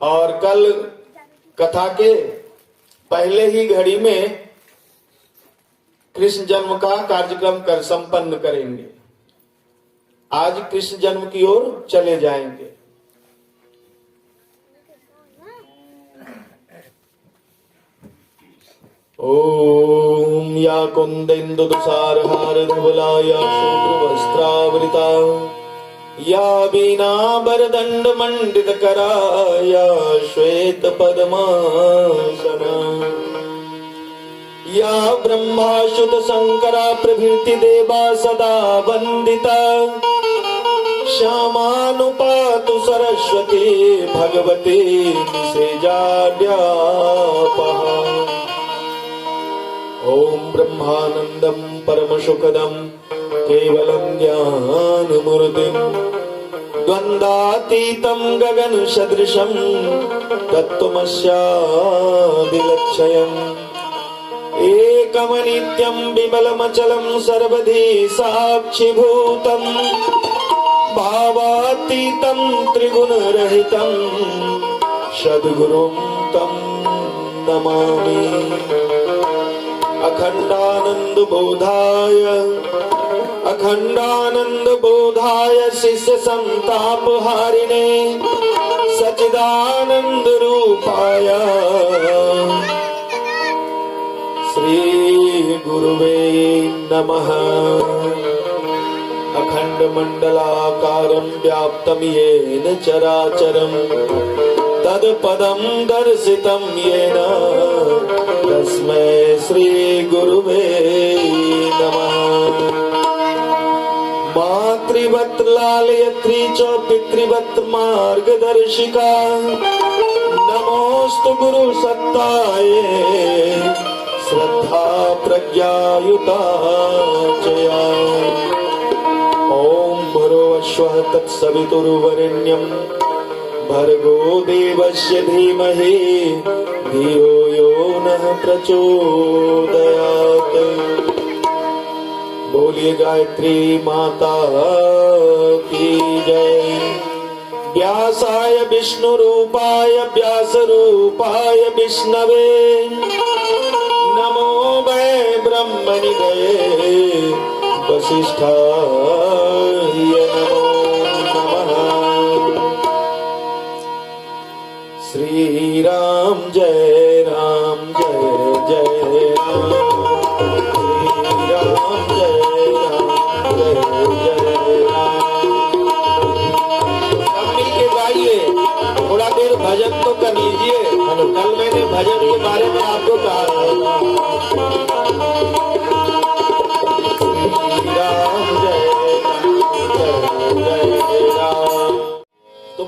और कल कथा के पहले ही घड़ी में कृष्ण जन्म का कार्यक्रम कर संपन्न करेंगे। आज कृष्ण जन्म की ओर चले जाएंगे। ओम या कुंदेन्दु तुषारहार धवला या शुभ्र वस्त्रावृता या बीना वरदंड मंडित करा या श्वेत पद्मासना या ब्रह्माच्युत शंकरा प्रभृति देवा सदा वंदिता श्यामानुपातु सरस्वती भगवती निषेजाड्यापहा। ओम ब्रह्मानंदं परमसुखदं केवलं ज्ञानमूर्तिं द्वन्द्वातीतं गगन सदृशं तत्त्वमस्यादिलक्ष्यम् एकमनित्यं विमलमचलं सर्वधी साक्षिभूतं भावातीतं त्रिगुणरहितं सद्गुरुं तं नमामि। अखंडानंद बोधाय शिष्य संतापहारिणे सच्चिदानंद रूपाय श्री गुरुवे नमः। अखंड मंडलाकारं व्याप्तं येन चराचरं तत्पदं दर्शितं येन तस्मै श्री गुरुवे नमः। मातृवत् लालयत्री च पितृवत् मार्गदर्शिका नमोस्तु गुरु सत्ताये श्रद्धा प्रज्ञायुता चया। ओम भूर्भुवस्सुः तत्सवितुर्वरेण्यं भर्गो देवस्य धीमहि धियो यो नः प्रचोदयात्। बोलिए गायत्री माता की जय। व्यासाय विष्णु रूपाय व्यास रूपाय विष्णवे नमो वै ब्रह्मनिधये वसिष्ठाय नमो नमः। श्री राम जय राम जय जय राम। श्री राम जय राम जय जय राम। सब मिलके गाइए। थोड़ा देर भजन तो कर लीजिए। कल मैंने भजन के बारे में आपको कहा था। श्री राम जय राम। तो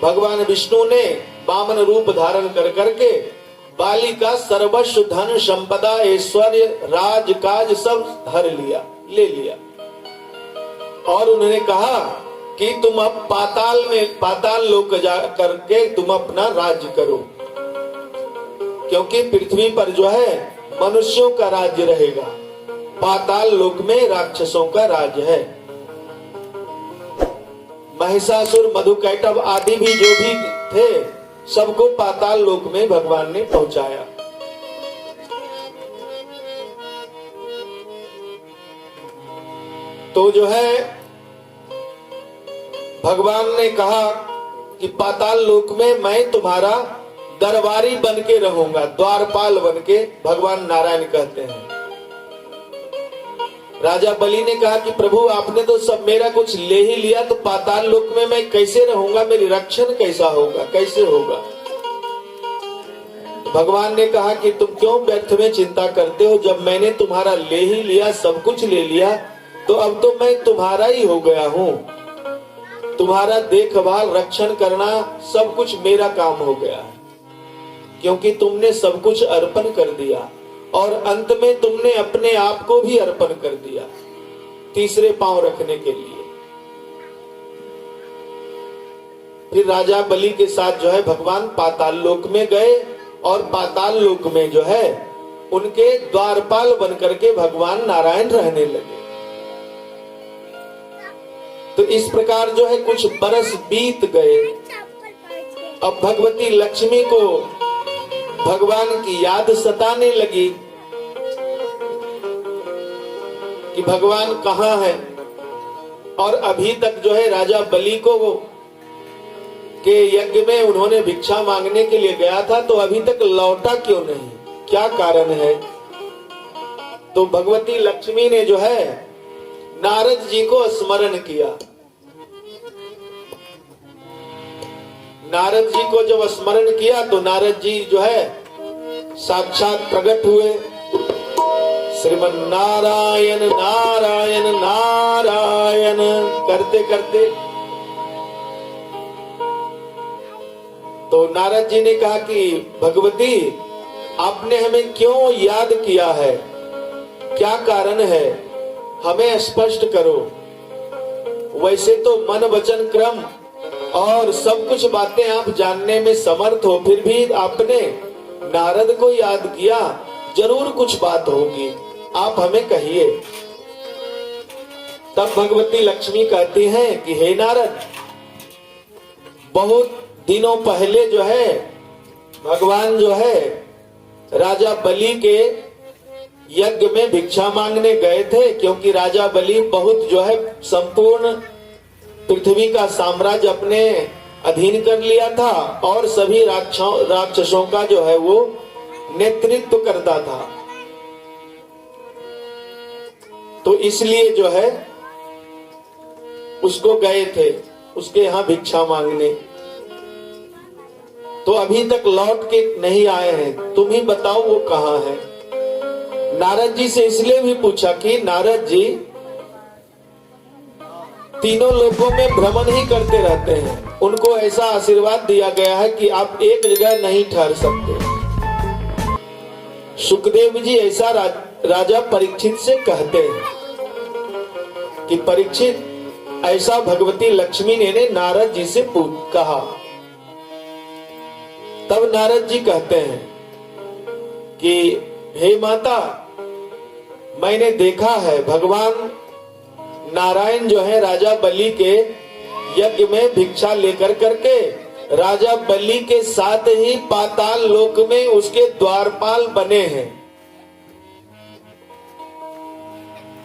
भगवान विष्णु ने वामन रूप धारण कर करके बाली का सर्वस्व धन संपदा ऐश्वर्य राजकाज सब हर लिया ले लिया और उन्होंने कहा कि तुम अब पाताल लोक जा करके तुम अपना राज्य करो, क्योंकि पृथ्वी पर जो है मनुष्यों का राज्य रहेगा, पाताल लोक में राक्षसों का राज्य है। महिषासुर मधुकैटभ आदि भी जो भी थे सबको पाताल लोक में भगवान ने पहुंचाया। तो जो है भगवान ने कहा कि पाताल लोक में मैं तुम्हारा दरबारी बन के रहूंगा, द्वारपाल बन के भगवान नारायण कहते हैं। राजा बलि ने कहा कि प्रभु आपने तो सब मेरा कुछ ले ही लिया, तो पाताल लोक में मैं कैसे रहूंगा, मेरी रक्षण कैसा होगा, कैसे होगा। तो भगवान ने कहा कि तुम क्यों व्यर्थ में चिंता करते हो, जब मैंने तुम्हारा ले ही लिया, सब कुछ ले लिया, तो अब तो मैं तुम्हारा ही हो गया हूँ। तुम्हारा देखभाल रक्षण करना सब कुछ मेरा काम हो गया है, क्योंकि तुमने सब कुछ अर्पण कर दिया और अंत में तुमने अपने आप को भी अर्पण कर दिया तीसरे पांव रखने के लिए। फिर राजा बलि के साथ जो है भगवान पाताल लोक में गए और पाताल लोक में जो है उनके द्वारपाल बनकर के भगवान नारायण रहने लगे। तो इस प्रकार जो है कुछ बरस बीत गए। अब भगवती लक्ष्मी को भगवान की याद सताने लगी कि भगवान कहाँ है, और अभी तक जो है राजा बलि को के यज्ञ में उन्होंने भिक्षा मांगने के लिए गया था, तो अभी तक लौटा क्यों नहीं, क्या कारण है। तो भगवती लक्ष्मी ने जो है नारद जी को स्मरण किया। नारद जी को जब स्मरण किया तो नारद जी जो है साक्षात प्रकट हुए। श्रीमन नारायण नारायण नारायण करते करते तो नारद जी ने कहा कि भगवती आपने हमें क्यों याद किया है, क्या कारण है, हमें स्पष्ट करो। वैसे तो मन वचन क्रम और सब कुछ बातें आप जानने में समर्थ हो, फिर भी आपने नारद को याद किया, जरूर कुछ बात होगी, आप हमें कहिए। तब भगवती लक्ष्मी कहती हैं कि हे नारद, बहुत दिनों पहले जो है भगवान जो है राजा बलि के यज्ञ में भिक्षा मांगने गए थे, क्योंकि राजा बलि बहुत जो है संपूर्ण पृथ्वी का साम्राज्य अपने अधीन कर लिया था और सभी राक्षसों का जो है वो नेतृत्व करता था। तो इसलिए जो है उसको गए थे, उसके यहाँ भिक्षा मांगने। तो अभी तक लौट के नहीं आए हैं, तुम ही बताओ वो कहाँ है। नारद जी से इसलिए भी पूछा कि नारद जी तीनों लोकों में भ्रमण ही करते रहते हैं, उनको ऐसा आशीर्वाद दिया गया है कि आप एक जगह नहीं ठहर सकते। सुखदेव जी ऐसा राजा परीक्षित से कहते हैं कि परीक्षित, ऐसा भगवती लक्ष्मी ने नारद जी से कहा। तब नारद जी कहते हैं कि हे माता, मैंने देखा है भगवान नारायण जो है राजा बलि के यज्ञ में भिक्षा लेकर करके राजा बलि के साथ ही पाताल लोक में उसके द्वारपाल बने हैं।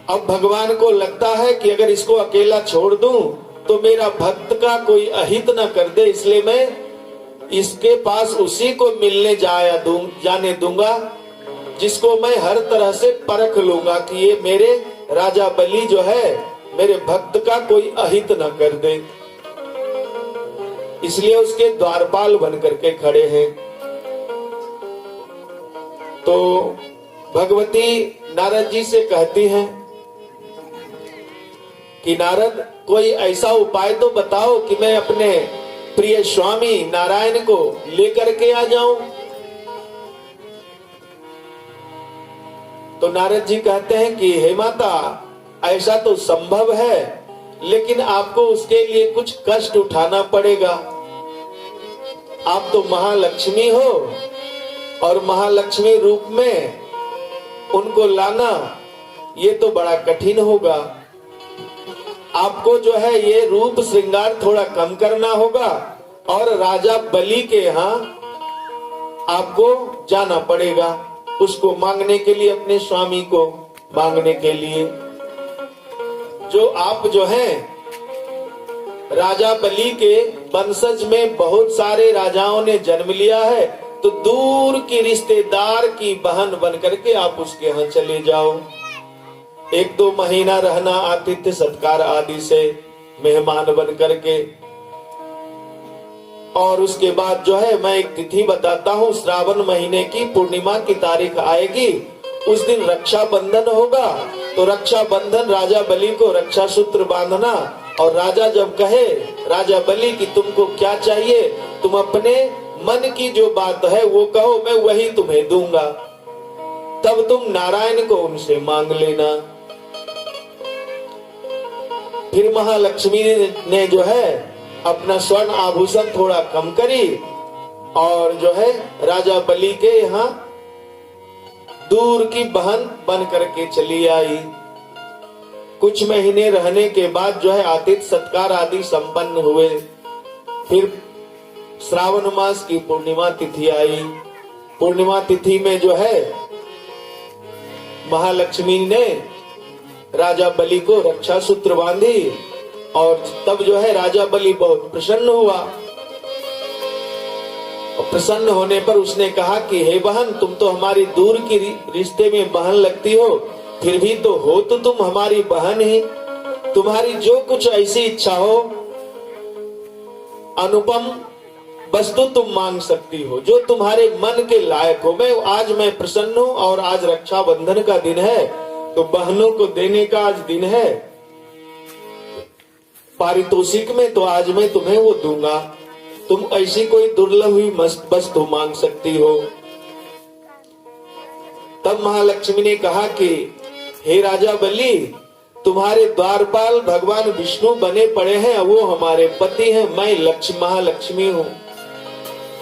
अब भगवान को लगता है कि अगर इसको अकेला छोड़ दूं तो मेरा भक्त का कोई अहित न कर दे, इसलिए मैं इसके पास उसी को मिलने जाने दूंगा जिसको मैं हर तरह से परख लूंगा कि ये मेरे राजा बलि जो है मेरे भक्त का कोई अहित न कर दे। इसलिए उसके द्वारपाल बन करके खड़े हैं। तो भगवती नारद जी से कहती हैं कि नारद, कोई ऐसा उपाय तो बताओ कि मैं अपने प्रिय स्वामी नारायण को लेकर के आ जाऊं। तो नारद जी कहते हैं कि हे माता, ऐसा तो संभव है, लेकिन आपको उसके लिए कुछ कष्ट उठाना पड़ेगा। आप तो महालक्ष्मी हो और महालक्ष्मी रूप में उनको लाना ये तो बड़ा कठिन होगा। आपको जो है ये रूप श्रृंगार थोड़ा कम करना होगा और राजा बलि के यहाँ आपको जाना पड़ेगा, उसको मांगने के लिए, अपने स्वामी को मांगने के लिए। जो आप जो हैं राजा बलि के वंशज में बहुत सारे राजाओं ने जन्म लिया है, तो दूर की रिश्तेदार की बहन बन करके आप उसके यहाँ चले जाओ। 1-2 महीना रहना, आतिथ्य सत्कार आदि से मेहमान बन करके, और उसके बाद जो है मैं एक तिथि बताता हूँ, श्रावण महीने की पूर्णिमा की तारीख आएगी, उस दिन रक्षा बंधन होगा। तो रक्षा बंधन राजा बलि को रक्षा सूत्र बांधना, और राजा जब कहे राजा बलि कि तुमको क्या चाहिए, तुम अपने मन की जो बात है वो कहो, मैं वही तुम्हें दूंगा। तब तुम नारायण को उनसे मांग लेना। फिर महालक्ष्मी ने जो है अपना स्वर्ण आभूषण थोड़ा कम करी और जो है राजा बलि के यहाँ दूर की बहन बन करके चली आई। कुछ महीने रहने के बाद जो है आतिथ्य सत्कार आदि संपन्न हुए। फिर श्रावण मास की पूर्णिमा तिथि आई। पूर्णिमा तिथि में जो है महालक्ष्मी ने राजा बलि को रक्षा सूत्र बांधी और तब जो है राजा बलि बहुत प्रसन्न हुआ। और प्रसन्न होने पर उसने कहा कि हे बहन, तुम तो हमारी दूर की रिश्ते में बहन लगती हो, फिर भी तो हो तो तुम हमारी बहन ही। तुम्हारी जो कुछ ऐसी इच्छा हो, अनुपम वस्तु तुम मांग सकती हो, जो तुम्हारे मन के लायक हो। मैं प्रसन्न हूं और आज रक्षाबंधन का दिन है, तो बहनों को देने का आज दिन है। पारितोषिक में तो आज मैं तुम्हें वो दूंगा। तुम ऐसी कोई दुर्लभ हुई मस्त वस्तु मांग सकती हो। तब महालक्ष्मी ने कहा कि हे राजा बलि, तुम्हारे द्वारपाल भगवान विष्णु बने पड़े हैं, वो हमारे पति हैं, मैं महालक्ष्मी हूँ।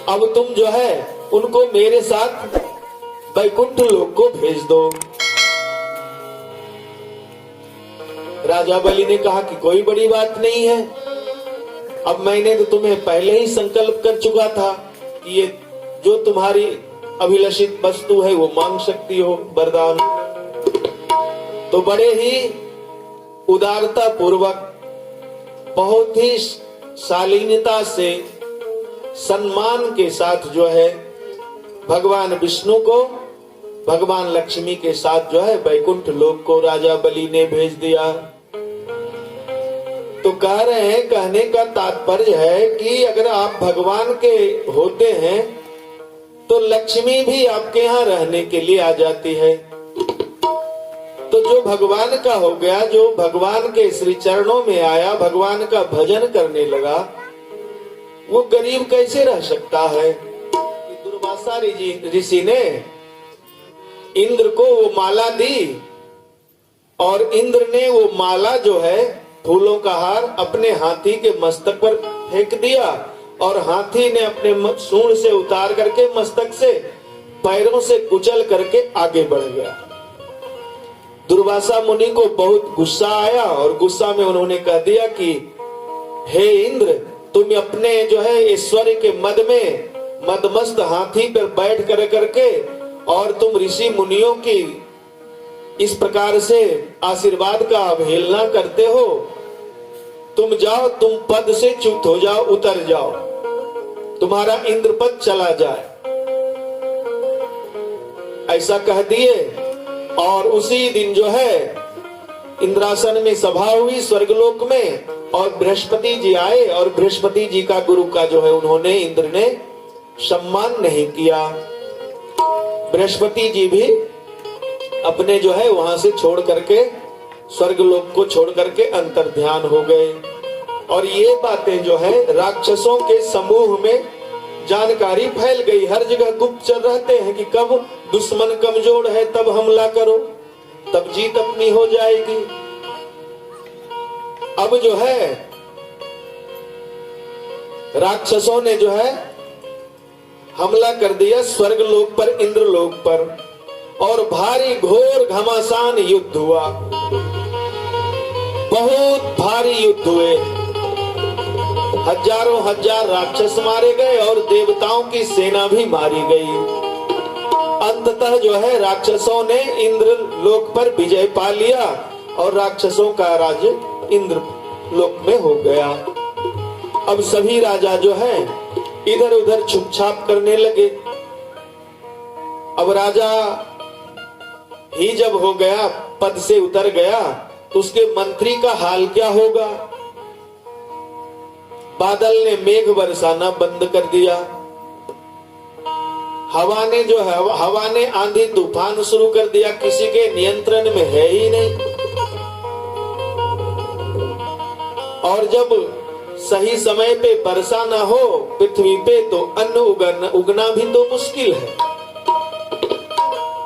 अब तुम जो है उनको मेरे साथ वैकुंठ लोक को भेज दो। राजा बलि ने कहा कि कोई बड़ी बात नहीं है, अब मैंने तो तुम्हें पहले ही संकल्प कर चुका था कि ये जो तुम्हारी अभिलषित वस्तु है वो मांग सकती हो, वरदान। तो बड़े ही उदारता पूर्वक, बहुत ही शालीनता से, सम्मान के साथ जो है भगवान विष्णु को भगवान लक्ष्मी के साथ जो है वैकुंठ लोक को राजा बलि ने भेज दिया। तो कह रहे हैं, कहने का तात्पर्य है कि अगर आप भगवान के होते हैं तो लक्ष्मी भी आपके यहाँ रहने के लिए आ जाती है। तो जो भगवान का हो गया, जो भगवान के श्री चरणों में आया, भगवान का भजन करने लगा, वो गरीब कैसे रह सकता है। दुर्वासा ऋषि ने इंद्र को वो माला दी और इंद्र ने वो माला जो है फूलों का हार अपने हाथी के मस्तक पर फेंक दिया और हाथी ने अपने सूंड से उतार करके मस्तक से पैरों से कुचल करके आगे बढ़ गया। दुर्वासा मुनि को बहुत गुस्सा आया और गुस्सा में उन्होंने कह दिया कि हे इंद्र, तुम अपने जो है ऐश्वर्य के मद में मदमस्त हाथी पर बैठ कर करके और तुम ऋषि मुनियों की इस प्रकार से आशीर्वाद का अवहेलना करते हो। तुम जाओ, तुम पद से च्युत हो जाओ, उतर जाओ, तुम्हारा इंद्र पद चला जाए, ऐसा कह दिए। और उसी दिन जो है इंद्रासन में सभा हुई स्वर्गलोक में और बृहस्पति जी आए और बृहस्पति जी का गुरु का जो है उन्होंने इंद्र ने सम्मान नहीं किया। बृहस्पति जी भी अपने जो है वहां से छोड़ करके स्वर्गलोक को छोड़ करके अंतर ध्यान हो गए। और ये बातें जो है राक्षसों के समूह में जानकारी फैल गई। हर जगह गुप्तचर रहते हैं कि कब दुश्मन कमजोर है तब हमला करो, तब जीत अपनी हो जाएगी। अब जो है राक्षसों ने जो है हमला कर दिया स्वर्गलोक पर, इंद्रलोक पर, और भारी घोर घमासान युद्ध हुआ। बहुत भारी युद्ध हुए, हजारों हजार राक्षस मारे गए और देवताओं की सेना भी मारी गई। अंततः जो है राक्षसों ने इंद्र लोक पर विजय पा लिया और राक्षसों का राज्य इंद्र लोक में हो गया। अब सभी राजा जो है इधर उधर छुपछाप करने लगे। अब राजा ही जब हो गया, पद से उतर गया, तो उसके मंत्री का हाल क्या होगा। बादल ने मेघ बरसाना बंद कर दिया, हवा ने जो है हवा ने आंधी तूफान शुरू कर दिया, किसी के नियंत्रण में है ही नहीं। और जब सही समय पे वर्षा न हो पृथ्वी पे तो अन्न उगना भी तो मुश्किल है।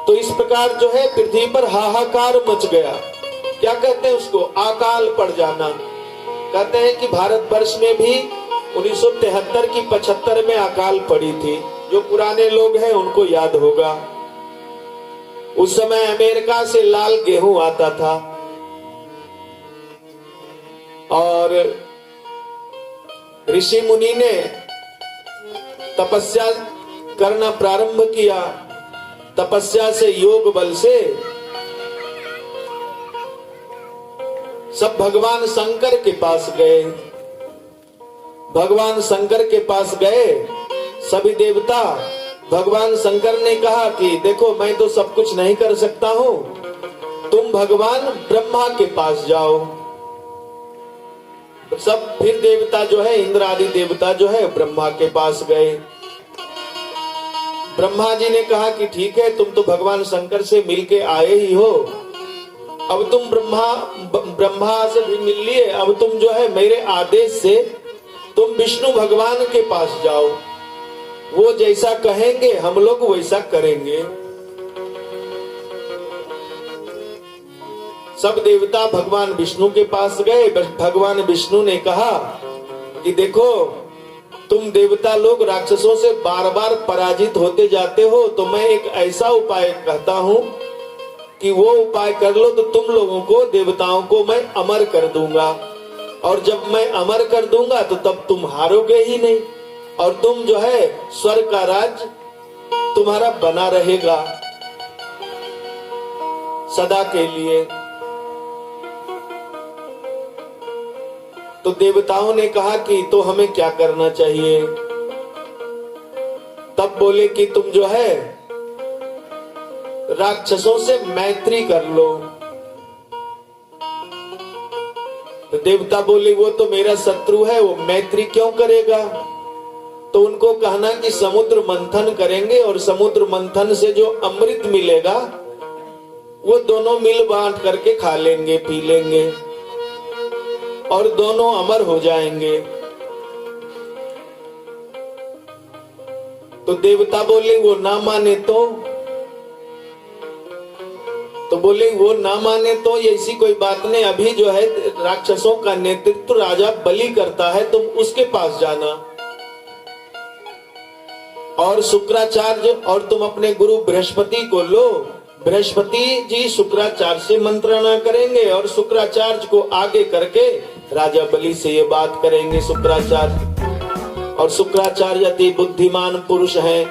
तो इस प्रकार जो है पृथ्वी पर हाहाकार मच गया। क्या कहते हैं उसको, अकाल पड़ जाना। कहते हैं कि भारतवर्ष में भी 1973 की 75 में अकाल पड़ी थी। जो पुराने लोग हैं उनको याद होगा। उस समय अमेरिका से लाल गेहूं आता था और ऋषि मुनि ने तपस्या करना प्रारंभ किया। तपस्या से, योग बल से सब भगवान शंकर के पास गए। भगवान शंकर के पास गए सभी देवता। भगवान शंकर ने कहा कि देखो, मैं तो सब कुछ नहीं कर सकता हूं, तुम भगवान ब्रह्मा के पास जाओ। सब फिर देवता जो है, इंद्र आदि देवता जो है, ब्रह्मा के पास गए। ब्रह्मा जी ने कहा कि ठीक है, तुम तो भगवान शंकर से मिलके आए ही हो, अब तुम ब्रह्मा से भी मिल लिए, अब तुम जो है मेरे आदेश से तुम विष्णु भगवान के पास जाओ, वो जैसा कहेंगे हम लोग वैसा करेंगे। सब देवता भगवान विष्णु के पास गए। भगवान विष्णु ने कहा कि देखो, तुम देवता लोग राक्षसों से बार बार पराजित होते जाते हो, तो मैं एक ऐसा उपाय कहता हूं कि वो उपाय कर लो तो तुम लोगों को, देवताओं को मैं अमर कर दूंगा, और जब मैं अमर कर दूंगा तो तब तुम हारोगे ही नहीं, और तुम जो है स्वर्ग का राज तुम्हारा बना रहेगा सदा के लिए। तो देवताओं ने कहा कि तो हमें क्या करना चाहिए? तब बोले कि तुम जो है राक्षसों से मैत्री कर लो। तो देवता बोले वो तो मेरा शत्रु है, वो मैत्री क्यों करेगा? तो उनको कहना कि समुद्र मंथन करेंगे, और समुद्र मंथन से जो अमृत मिलेगा वो दोनों मिल बांट करके खा लेंगे, पी लेंगे, और दोनों अमर हो जाएंगे। तो देवता बोले वो ना माने तो बोले वो ना माने तो ऐसी कोई बात नहीं, अभी जो है राक्षसों का नेतृत्व राजा बलि करता है, तुम उसके पास जाना, और शुक्राचार्य और तुम अपने गुरु बृहस्पति को लो। बृहस्पति जी शुक्राचार्य से मंत्रणा करेंगे, और शुक्राचार्य को आगे करके राजा बलि से ये बात करेंगे शुक्राचार्य। और शुक्राचार्य अति बुद्धिमान पुरुष हैं,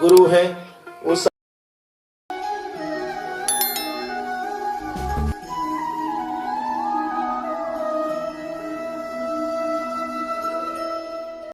गुरु हैं।